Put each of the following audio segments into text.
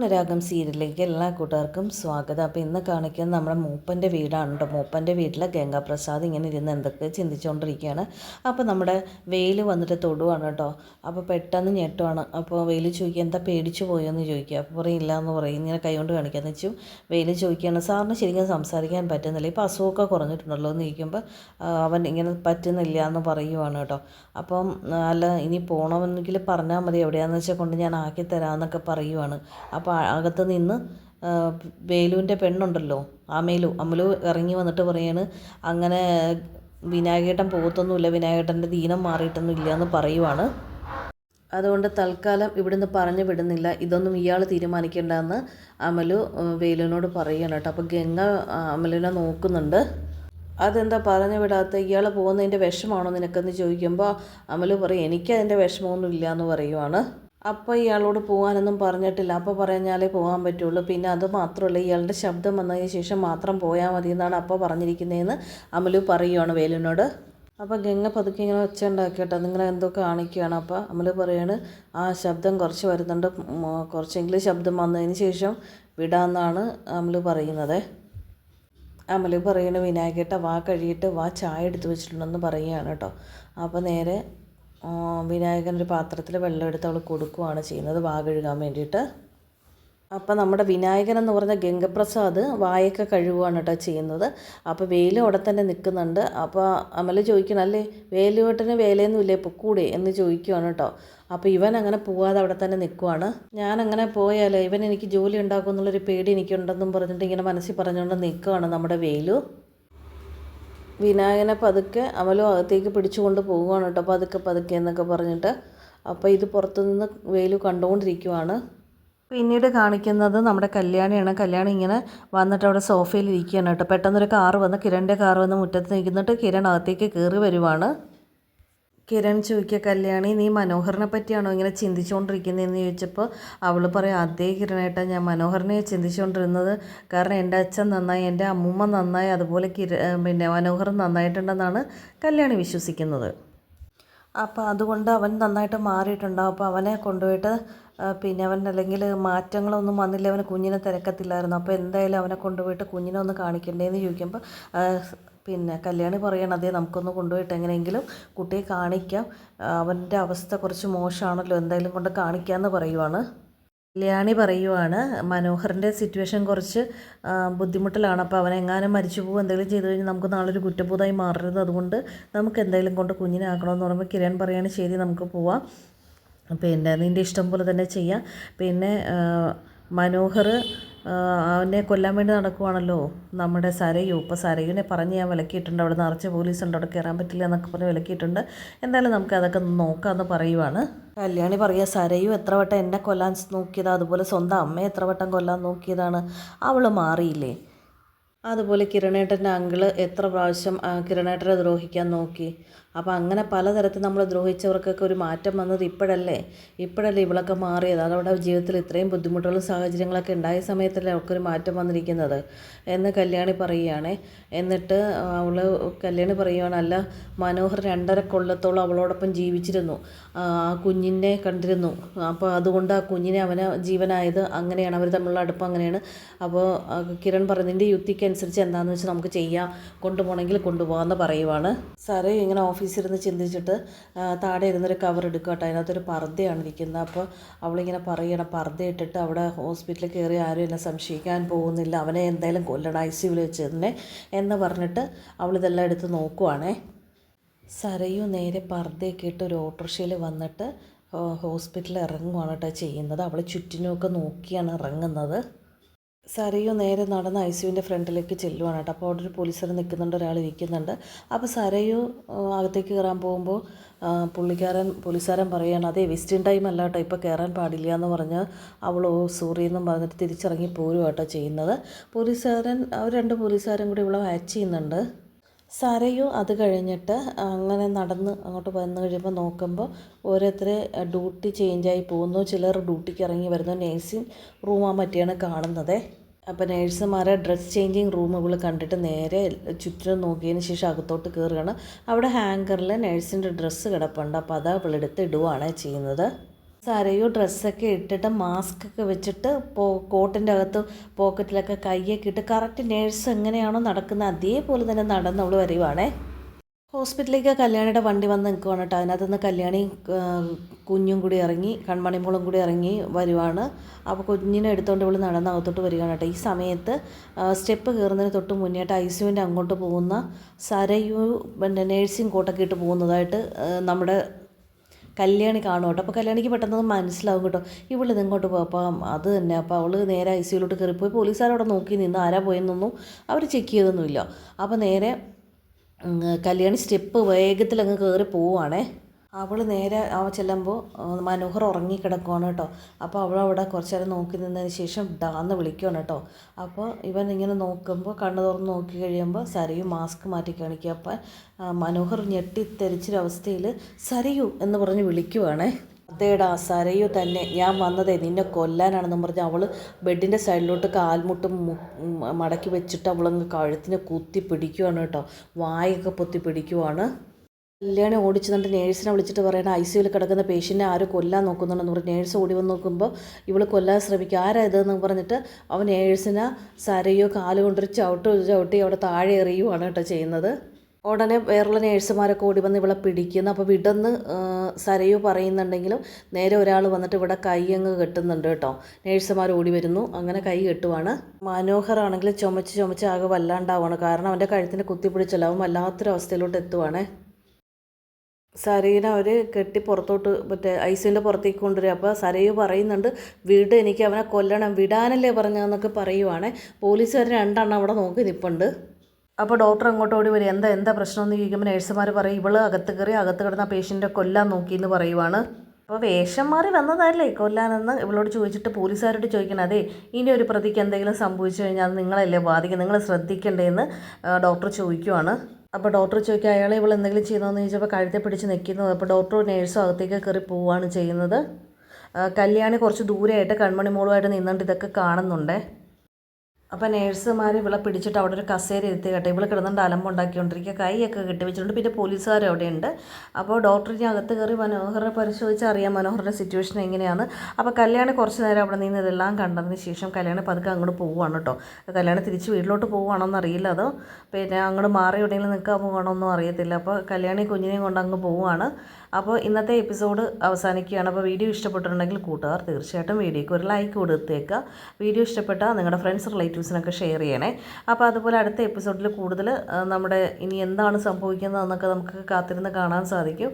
മൗനരാഗം സീരിയലിലേക്ക് എല്ലാ കൂട്ടുകാർക്കും സ്വാഗതം. അപ്പോൾ ഇന്ന് കാണിക്കുന്നത് നമ്മുടെ മൂപ്പൻ്റെ വീടാണ് കേട്ടോ. മൂപ്പൻ്റെ വീട്ടിൽ ഗംഗാപ്രസാദ് ഇങ്ങനെ ഇരുന്ന് എന്തൊക്കെ ചിന്തിച്ചുകൊണ്ടിരിക്കുകയാണ്. അപ്പോൾ നമ്മുടെ വെയിൽ വന്നിട്ട് തൊടുവാണ് കേട്ടോ. അപ്പോൾ പെട്ടെന്ന് ഞെട്ടുവാണ്. അപ്പോൾ വെയിൽ ചോദിക്കുക, എന്താ പേടിച്ചു പോയോന്ന് ചോദിക്കുക. അപ്പോൾ പറയില്ല എന്ന് പറയും. ഇങ്ങനെ കൈകൊണ്ട് കാണിക്കാന്ന് വെച്ചു വെയിൽ ചോദിക്കുകയാണ്, സാറിന് ശരിക്കും സംസാരിക്കാൻ പറ്റുന്നില്ല, ഇപ്പോൾ അസുഖമൊക്കെ കുറഞ്ഞിട്ടുണ്ടല്ലോ എന്ന് ചോദിക്കുമ്പോൾ അവൻ ഇങ്ങനെ പറ്റുന്നില്ല എന്ന് പറയുവാണ് കേട്ടോ. അപ്പം അല്ല ഇനി പോകണമെന്നെങ്കിൽ പറഞ്ഞാൽ മതി, എവിടെയാണെന്ന് വെച്ചാൽ കൊണ്ട് ഞാൻ ആക്കി തരാമെന്നൊക്കെ പറയുവാണ്. അപ്പോൾ അകത്ത് നിന്ന് വേലുവിൻ്റെ പെണ്ണുണ്ടല്ലോ അമലു ഇറങ്ങി വന്നിട്ട് പറയാണ്, അങ്ങനെ വിനായകേട്ടൻ പോകത്തൊന്നുമില്ല, വിനായകേട്ടൻ്റെ ദീനം മാറിയിട്ടൊന്നും ഇല്ല എന്ന് പറയുവാണ്. അതുകൊണ്ട് തൽക്കാലം ഇവിടുന്ന് പറഞ്ഞു വിടുന്നില്ല, ഇതൊന്നും ഇയാൾ തീരുമാനിക്കേണ്ടെന്ന് അമലു വേലുവിനോട് പറയുകയാണ് കേട്ടോ. അപ്പോൾ ഗംഗ അമലുവിനെ നോക്കുന്നുണ്ട്. അതെന്താ പറഞ്ഞു വിടാത്ത, ഇയാൾ പോകുന്നതിൻ്റെ വിഷമാണോ നിനക്കെന്ന് ചോദിക്കുമ്പോൾ അമലു പറയും, എനിക്കതിൻ്റെ വിഷമമൊന്നും ഇല്ല എന്ന് പറയുവാണ്. അപ്പോൾ ഇയാളോട് പോകാനൊന്നും പറഞ്ഞിട്ടില്ല, അപ്പോൾ പറഞ്ഞാലേ പോകാൻ പറ്റുള്ളൂ, പിന്നെ അത് മാത്രമല്ല ഇയാളുടെ ശബ്ദം വന്നതിന് ശേഷം മാത്രം പോയാൽ മതി എന്നാണ് അപ്പോൾ പറഞ്ഞിരിക്കുന്നതെന്ന് അമലു പറയുവാണ് വേലുവിനോട്. അപ്പോൾ ഗംഗ പതുക്കെ ഇങ്ങനെ ഒച്ച ഉണ്ടാക്കിയിട്ടോ, നിങ്ങൾ എന്തോ കാണിക്കുകയാണ്. അപ്പോൾ അമലു പറയാണ്, ആ ശബ്ദം കുറച്ച് വരുന്നുണ്ട്, കുറച്ചെങ്കിലും ശബ്ദം വന്നതിന് ശേഷം വിടാമെന്നാണ് അമലു പറയുന്നത്. അമലു പറയണ, വിനായകേട്ട വാ കഴിയിട്ട് വാ, ചായ എടുത്ത് വെച്ചിട്ടുണ്ടെന്ന് പറയുകയാണ് കേട്ടോ. അപ്പോൾ നേരെ വിനായകനൊരു പാത്രത്തിൽ വെള്ളം എടുത്ത് അവൾ കൊടുക്കുകയാണ് ചെയ്യുന്നത് വാ കഴുകാൻ വേണ്ടിയിട്ട്. അപ്പോൾ നമ്മുടെ വിനായകൻ എന്ന് പറഞ്ഞ ഗംഗപ്രസാദ് വായൊക്കെ കഴുകുകയാണ് കേട്ടോ ചെയ്യുന്നത്. അപ്പോൾ വേലു അവിടെ തന്നെ നിൽക്കുന്നുണ്ട്. അപ്പോൾ അമല ചോദിക്കണം, അല്ലേ വേലുവേട്ടന് വേലയൊന്നുമില്ലേ പൊക്കൂടെ എന്ന് ചോദിക്കുകയാണ് കേട്ടോ. അപ്പോൾ ഇവൻ അങ്ങനെ പോവാതെ അവിടെ തന്നെ നിൽക്കുവാണ്. ഞാനങ്ങനെ പോയാലേ ഇവൻ എനിക്ക് ജോലി ഉണ്ടാക്കും എന്നുള്ളൊരു പേടി എനിക്കുണ്ടെന്നും പറഞ്ഞിട്ട് ഇങ്ങനെ മനസ്സിൽ പറഞ്ഞുകൊണ്ട് നിൽക്കുകയാണ് നമ്മുടെ വേലു. വിനായകനെ പതുക്കെ അമലു അകത്തേക്ക് പിടിച്ചുകൊണ്ട് പോവുകയാണ് കേട്ടോ, പതുക്കെ എന്നൊക്കെ പറഞ്ഞിട്ട്. അപ്പോൾ ഇത് പുറത്തുനിന്ന് വേലു കണ്ടുകൊണ്ടിരിക്കുവാണ്. പിന്നീട് കാണിക്കുന്നത് നമ്മുടെ കല്യാണിയാണ്. കല്യാണി ഇങ്ങനെ വന്നിട്ട് അവിടെ സോഫയിൽ ഇരിക്കുകയാണ് കേട്ടോ. പെട്ടെന്നൊരു കാറ് വന്ന് കിരണിൻ്റെ കാറ് വന്ന് മുറ്റത്ത് നിൽക്കുന്നിട്ട് കിരൺ അകത്തേക്ക് കയറി വരുവാണ്. കിരൺ ചോദിക്കുക, കല്യാണി നീ മനോഹറിനെ പറ്റിയാണോ ഇങ്ങനെ ചിന്തിച്ചുകൊണ്ടിരിക്കുന്നതെന്ന് ചോദിച്ചപ്പോൾ അവൾ പറയും, അതേ കിരണേട്ടാ, ഞാൻ മനോഹറിനെ ചിന്തിച്ചുകൊണ്ടിരുന്നത്. കാരണം എൻ്റെ അച്ഛൻ നന്നായി, എൻ്റെ അമ്മൂമ്മ നന്നായി, അതുപോലെ പിന്നെ മനോഹർ നന്നായിട്ടുണ്ടെന്നാണ് കല്യാണി വിശ്വസിക്കുന്നത്. അപ്പോൾ അതുകൊണ്ട് അവൻ നന്നായിട്ട് മാറിയിട്ടുണ്ടാവും. അപ്പോൾ അവനെ കൊണ്ടുപോയിട്ട് പിന്നെ അവൻ അല്ലെങ്കിൽ മാറ്റങ്ങളൊന്നും വന്നില്ല, അവന് കുഞ്ഞിനെ തിരക്കത്തില്ലായിരുന്നു. അപ്പോൾ എന്തായാലും അവനെ കൊണ്ടുപോയിട്ട് കുഞ്ഞിനെ ഒന്ന് കാണിക്കണ്ടേന്ന് ചോദിക്കുമ്പോൾ പിന്നെ കല്യാണി പറയണം, അതേ നമുക്കൊന്ന് കൊണ്ടുപോയിട്ട് എങ്ങനെയെങ്കിലും കുട്ടിയെ കാണിക്കാം, അവൻ്റെ അവസ്ഥ കുറച്ച് മോശമാണല്ലോ, എന്തായാലും കൊണ്ട് കാണിക്കാമെന്ന് പറയുവാണ്. കല്യാണി പറയുവാണ്, മനോഹറിൻ്റെ സിറ്റുവേഷൻ കുറച്ച് ബുദ്ധിമുട്ടിലാണ്, അപ്പോൾ അവനെങ്ങാനും മരിച്ചു പോകും എന്തെങ്കിലും ചെയ്തു കഴിഞ്ഞാൽ നമുക്ക് നാളെ ഒരു കുറ്റബോധമായി മാറരുത്, അതുകൊണ്ട് നമുക്ക് എന്തായാലും കൊണ്ട് കുഞ്ഞിനെ ആക്കണമെന്ന് പറയുമ്പോൾ കിരൺ പറയാണ്, ശരി നമുക്ക് പോവാം, പിന്നെ നിൻ്റെ ഇഷ്ടം പോലെ തന്നെ ചെയ്യാം. പിന്നെ മനോഹർ അവനെ കൊല്ലാൻ വേണ്ടി നടക്കുവാണല്ലോ നമ്മുടെ സരയു. ഇപ്പോൾ സരയുവിനെ പറഞ്ഞ് ഞാൻ വിലക്കിയിട്ടുണ്ട്, അവിടെ നിറച്ച് പോലീസുണ്ട്, അവിടെ കയറാൻ പറ്റില്ല എന്നൊക്കെ പറഞ്ഞ് വിലക്കിയിട്ടുണ്ട്, എന്തായാലും നമുക്ക് അതൊക്കെ നോക്കാമെന്ന് പറയുവാണ്. കല്യാണി പറയുക, സരയു എത്ര വട്ടം എന്നെ കൊല്ലാൻ നോക്കിയതാണ്, അതുപോലെ സ്വന്തം അമ്മയെ എത്ര വട്ടം കൊല്ലാൻ നോക്കിയതാണ്, അവൾ മാറിയില്ലേ. അതുപോലെ കിരണേട്ടൻ്റെ അങ്കിള് എത്ര പ്രാവശ്യം കിരണേട്ടനെ ദ്രോഹിക്കാൻ നോക്കി. അപ്പോൾ അങ്ങനെ പലതരത്തിൽ നമ്മൾ ദ്രോഹിച്ചവർക്കൊക്കെ ഒരു മാറ്റം വന്നത് ഇപ്പോഴല്ലേ ഇവളൊക്കെ മാറിയത്. അതവിടെ ജീവിതത്തിൽ ഇത്രയും ബുദ്ധിമുട്ടുകളും സാഹചര്യങ്ങളൊക്കെ ഉണ്ടായ സമയത്തല്ലേ അവൾക്കൊരു മാറ്റം വന്നിരിക്കുന്നത് എന്ന് കല്യാണി പറയുകയാണേ. എന്നിട്ട് കല്യാണി പറയുകയാണ്, അല്ല മനോഹർ 2.5 കൊല്ലത്തോളം അവളോടൊപ്പം ജീവിച്ചിരുന്നു, ആ കുഞ്ഞിനെ കണ്ടിരുന്നു, അപ്പോൾ അതുകൊണ്ട് ആ കുഞ്ഞിനെ അവന് ജീവനായത് അങ്ങനെയാണ്, അവർ തമ്മിലുള്ള അടുപ്പം അങ്ങനെയാണ്. അപ്പോൾ കിരൺ പറഞ്ഞതിൻ്റെ യുക്തിക്കനുസരിച്ച് എന്താണെന്ന് വെച്ചാൽ നമുക്ക് ചെയ്യാം, കൊണ്ടുപോകണമെങ്കിൽ കൊണ്ടുപോകാമെന്ന് പറയുവാണ്. സാറേ ഇങ്ങനെ ഓഫീസിലിരുന്ന് ചിന്തിച്ചിട്ട് താഴെ ഇരുന്നൊരു കവർ എടുക്കുക കേട്ടോ, അതിനകത്തൊരു പർദ്ദയാണ് ഇരിക്കുന്നത്. അപ്പോൾ അവളിങ്ങനെ പറയണം, പർദ്ദ ഇട്ടിട്ട് അവിടെ ഹോസ്പിറ്റലിൽ കയറി ആരും എന്നെ സംശയിക്കാൻ പോകുന്നില്ല, അവനെ എന്തായാലും കൊല്ലണം ICUവിൽ വെച്ച് തന്നെ എന്ന് പറഞ്ഞിട്ട് അവളിതെല്ലാം എടുത്ത് നോക്കുവാണേ. സരയു നേരെ പർദ്ദയൊക്കെ ഇട്ട് ഒരു ഓട്ടോറിക്ഷയിൽ വന്നിട്ട് ഹോസ്പിറ്റലിൽ ഇറങ്ങുവാണ് കേട്ടോ ചെയ്യുന്നത്. അവൾ ചുറ്റിനുമൊക്കെ നോക്കിയാണ് ഇറങ്ങുന്നത്. സരയു നേരെ നടന്ന് ICUവിൻ്റെ ഫ്രണ്ടിലേക്ക് ചെല്ലുവാണ് കേട്ടോ. അപ്പോൾ അവിടെ ഒരു പോലീസുകാർ നിൽക്കുന്നുണ്ട്, ഒരാൾ ഇരിക്കുന്നുണ്ട്. അപ്പോൾ സരയു അകത്തേക്ക് കയറാൻ പോകുമ്പോൾ പോലീസുകാരൻ പറയുകയാണ്, അതേ വെസ്റ്റിൻ ടൈം അല്ല കേട്ടോ, ഇപ്പോൾ കയറാൻ പാടില്ല എന്ന് പറഞ്ഞ് അവൾ സോറി എന്നും പറഞ്ഞിട്ട് തിരിച്ചിറങ്ങി പോരുക കേട്ടോ ചെയ്യുന്നത്. അവർ 2 പോലീസുകാരും കൂടി ഇവിടെ വാച്ച് ചെയ്യുന്നുണ്ട്. സരയു അത് കഴിഞ്ഞിട്ട് അങ്ങനെ നടന്ന് അങ്ങോട്ട് വന്നു കഴിയുമ്പോൾ നോക്കുമ്പോൾ ഓരോരുത്തർ ഡ്യൂട്ടി ചേഞ്ചായി പോകുന്നു, ചിലർ ഡ്യൂട്ടിക്ക് ഇറങ്ങി വരുന്നു, നേഴ്സിംഗ് റൂമാൻ പറ്റിയാണ് കാണുന്നത്. അപ്പോൾ നേഴ്സുമാരെ ഡ്രസ് ചേഞ്ചിങ് റൂം ഇവൾ കണ്ടിട്ട് നേരെ ചുറ്റിനും നോക്കിയതിന് ശേഷം അകത്തോട്ട് കയറുകയാണ്. അവിടെ ഹാങ്കറിൽ നേഴ്സിൻ്റെ ഡ്രസ്സ് കിടപ്പുണ്ട്, അപ്പോൾ അത് അവളെടുത്ത് ഇടുകയാണ് ചെയ്യുന്നത്. സരയു ഡ്രസ്സൊക്കെ ഇട്ടിട്ട് മാസ്ക് ഒക്കെ വെച്ചിട്ട് കോട്ടിൻ്റെ അകത്ത് പോക്കറ്റിലൊക്കെ കൈയൊക്കെ ഇട്ട് കറക്റ്റ് നേഴ്സ് എങ്ങനെയാണോ നടക്കുന്നത് അതേപോലെ തന്നെ നടന്നവൾ വരുവാണേ. ഹോസ്പിറ്റലിലേക്ക് കല്യാണിയുടെ വണ്ടി വന്ന് നിൽക്കുവാണ് കേട്ടോ. അതിനകത്തുനിന്ന് കല്യാണി കുഞ്ഞും കൂടി ഇറങ്ങി, കൺമണിമോളും കൂടി ഇറങ്ങി വരുവാണ്. അപ്പോൾ കുഞ്ഞിനെ എടുത്തുകൊണ്ട് ഇവൾ നടന്നകത്തോട്ട് വരികയാണ് കേട്ടോ. ഈ സമയത്ത് സ്റ്റെപ്പ് കയറുന്നതിന് തൊട്ട് മുന്നേട്ട് ഐസിയുവിൻ്റെ അങ്ങോട്ട് പോകുന്ന സരയു പിന്നെ നേഴ്സിംഗ് കോട്ടൊക്കെ ഇട്ട് പോകുന്നതായിട്ട് നമ്മുടെ കല്യാണി കാണും കേട്ടോ. അപ്പോൾ കല്യാണിക്ക് പെട്ടെന്ന് മനസ്സിലാവും കേട്ടോ ഇവളിത് ഇങ്ങോട്ട് പോകും. അപ്പം അത് തന്നെ അപ്പോൾ അവൾ നേരെ ഐസിയുലോട്ട് കയറിപ്പോയി. പോലീസുകാരവിടെ നോക്കി നിന്ന് ആരാ പോയെന്നൊന്നും അവർ ചെക്ക് ചെയ്തൊന്നുമില്ല. അപ്പോൾ നേരെ കല്യാണി സ്റ്റെപ്പ് വേഗത്തിൽ അങ്ങ് കയറി പോവുകയാണേ. അവൾ നേരെ ചെല്ലുമ്പോൾ മനോഹർ ഉറങ്ങിക്കിടക്കുവാണ് കേട്ടോ. അപ്പോൾ അവളവിടെ കുറച്ച് നേരം നോക്കി നിന്നതിന് ശേഷം ഡാന്ന് വിളിക്കുകയാണ് കേട്ടോ. അപ്പോൾ ഇവൻ ഇങ്ങനെ നോക്കുമ്പോൾ കണ്ണ് തുറന്ന് നോക്കി കഴിയുമ്പോൾ സരയു മാസ്ക് മാറ്റി കാണിക്കുക. അപ്പം മനോഹർ ഞെട്ടിത്തെറിച്ചൊരവസ്ഥയിൽ സരയു എന്ന് പറഞ്ഞ് വിളിക്കുവാണേ. അതേടാ സരയു തന്നെ, ഞാൻ വന്നതേ നിന്നെ കൊല്ലാനാണെന്നും പറഞ്ഞ് അവൾ ബെഡിൻ്റെ സൈഡിലോട്ട് കാൽമുട്ടും മടക്കി വെച്ചിട്ട് അവളങ്ങ് കഴുത്തിനെ കുത്തി പിടിക്കുവാണ് കേട്ടോ. വായൊക്കെ പൊത്തി പിടിക്കുവാണ്. കല്യാണി ഓടിച്ചു നിന്നിട്ട് നേഴ്സിനെ വിളിച്ചിട്ട് പറയണ ഐസിയുവിൽ കിടക്കുന്ന പേഷ്യൻറ്റിനെ ആരും കൊല്ലാൻ നോക്കുന്നുണ്ടെന്ന് പറഞ്ഞ് നേഴ്സ് ഓടി വന്ന് നോക്കുമ്പോൾ ഇവൾ കൊല്ലാൻ ശ്രമിക്കുക. ആരാ ഇതെന്ന് പറഞ്ഞിട്ട് അവൻ നേഴ്സിനെ സരയോ കാലുകൊണ്ടൊരു ചവിട്ടി അവിടെ താഴെ എറിയുവാണ് കേട്ടോ ചെയ്യുന്നത്. ഉടനെ വേറുള്ള നേഴ്സുമാരൊക്കെ ഓടി വന്ന് ഇവളെ പിടിക്കുന്നു. അപ്പോൾ വിടെന്ന് സരയു പറയുന്നുണ്ടെങ്കിലും നേരെ ഒരാൾ വന്നിട്ട് ഇവിടെ കൈ അങ്ങ് കെട്ടുന്നുണ്ട് കേട്ടോ. നേഴ്സുമാർ ഓടി വരുന്നു, അങ്ങനെ കൈ കെട്ടുവാണ്. മനോഹറാണെങ്കിൽ ചുമച്ച് ആകെ വല്ലാണ്ടാവുകയാണ്. കാരണം അവൻ്റെ കഴുത്തിന് കുത്തിപ്പിടിച്ചല്ലോ, അവൻ വല്ലാത്തൊരവസ്ഥയിലോട്ട് എത്തുവാണേ. സരയുവിനെ അവർ കെട്ടി പുറത്തോട്ട് മറ്റേ ഐസിൻ്റെ പുറത്തേക്ക് കൊണ്ടുവരിക. അപ്പോൾ സരയു പറയുന്നുണ്ട് വീട് എനിക്ക് അവനെ കൊല്ലണം, വിടാനല്ലേ പറഞ്ഞതെന്നൊക്കെ പറയുവാണേ. പോലീസുകാർ രണ്ടെണ്ണം അവിടെ നോക്കി നിൽപ്പുണ്ട്. അപ്പോൾ ഡോക്ടർ അങ്ങോട്ട് ഓടി വരും. എന്താ പ്രശ്നമെന്ന് ചോദിക്കുമ്പോൾ നേഴ്സുമാർ പറയും ഇവൾ അകത്ത് കിടന്ന പേഷ്യൻറ്റിനെ കൊല്ലാൻ നോക്കിയെന്ന് പറയുവാണ്. അപ്പോൾ വേഷം മാറി വന്നതല്ലേ കൊല്ലാനെന്ന് ഇവളോട് ചോദിച്ചിട്ട് പോലീസുകാരോട് ചോദിക്കണം, അതെ ഇനി ഒരു പ്രതിക്ക് എന്തെങ്കിലും സംഭവിച്ചു കഴിഞ്ഞാൽ അത് നിങ്ങളല്ലേ ബാധിക്കും, നിങ്ങൾ ശ്രദ്ധിക്കണ്ടേന്ന് ഡോക്ടർ ചോദിക്കുവാണ്. അപ്പോൾ ഡോക്ടർ ചോദിക്കുക അയാളെ ഇവൾ എന്തെങ്കിലും ചെയ്തോന്ന് ചോദിച്ചപ്പോൾ കഴുത്തെ പിടിച്ച് നിൽക്കുന്നത്. അപ്പോൾ ഡോക്ടർ നേഴ്സും അകത്തേക്ക് കയറി പോവുകയാണ് ചെയ്യുന്നത്. കല്യാണി കുറച്ച് ദൂരെയായിട്ട് കൺമണി മോളുമായിട്ട് നിന്നുകൊണ്ട് ഇതൊക്കെ കാണുന്നുണ്ടേ. അപ്പോൾ നേഴ്സുമാർ ഇവളെ പിടിച്ചിട്ട് അവിടെ ഒരു കസേര ഇരുത്തി കേട്ടോ. ഇവളെ കിടന്നുകൊണ്ട് അലമ്പുണ്ടാക്കിക്കൊണ്ടിരിക്കുക, കൈയൊക്കെ കെട്ടിവെച്ചിട്ടുണ്ട്. പിന്നെ പോലീസുകാർ അവിടെയുണ്ട്. അപ്പോൾ ഡോക്ടറിന് അകത്ത് കയറി മനോഹറെ പരിശോധിച്ച് അറിയാം മനോഹറിൻ്റെ സിറ്റുവേഷൻ എങ്ങനെയാണ്. അപ്പോൾ കല്യാണി കുറച്ച് നേരം അവിടെ നിന്ന് ഇതെല്ലാം കണ്ടതിന് ശേഷം കല്യാണി പതുക്കെ അങ്ങോട്ട് പോവുകയാണ് കേട്ടോ. കല്യാണി തിരിച്ച് വീട്ടിലോട്ട് പോവുകയാണോന്ന് അറിയില്ല, അതോ പിന്നെ അങ്ങോട്ട് മാറി എവിടെയെങ്കിലും നിൽക്കാൻ പോവുകയാണോന്നും അറിയത്തില്ല. അപ്പോൾ കല്യാണി കുഞ്ഞിനെയും കൊണ്ട് അങ്ങ് പോവുകയാണ്. അപ്പോൾ ഇന്നത്തെ എപ്പിസോഡ് അവസാനിക്കുകയാണ്. അപ്പോൾ വീഡിയോ ഇഷ്ടപ്പെട്ടിട്ടുണ്ടെങ്കിൽ കൂട്ടുകാർ തീർച്ചയായിട്ടും വീഡിയോയ്ക്ക് ഒരു ലൈക്ക് കൊടുത്തേക്കുക. വീഡിയോ ഇഷ്ടപ്പെട്ടാൽ നിങ്ങളുടെ ഫ്രണ്ട്സ് റിലേറ്റീവ്സിനൊക്കെ ഷെയർ ചെയ്യണേ. അപ്പോൾ അതുപോലെ അടുത്ത എപ്പിസോഡിൽ കൂടുതൽ നമ്മുടെ ഇനി എന്താണ് സംഭവിക്കുന്നതെന്നൊക്കെ നമുക്ക് കാത്തിരുന്ന് കാണാൻ സാധിക്കും.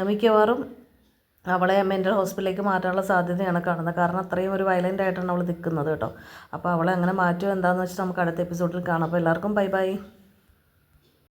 മിക്കവാറും അവളെ മെൻ്റൽ ഹോസ്പിറ്റലിലേക്ക് മാറ്റാനുള്ള സാധ്യതയാണ് കാണുന്നത്. കാരണം അത്രയും ഒരു വയലൻ്റ് ആയിട്ടാണ് അവൾ നിൽക്കുന്നത് കേട്ടോ. അപ്പോൾ അവളെ അങ്ങനെ മാറ്റുമോ എന്താണെന്ന് വെച്ചാൽ നമുക്ക് അടുത്ത എപ്പിസോഡിൽ കാണാം. അപ്പോൾ എല്ലാവർക്കും ബൈ.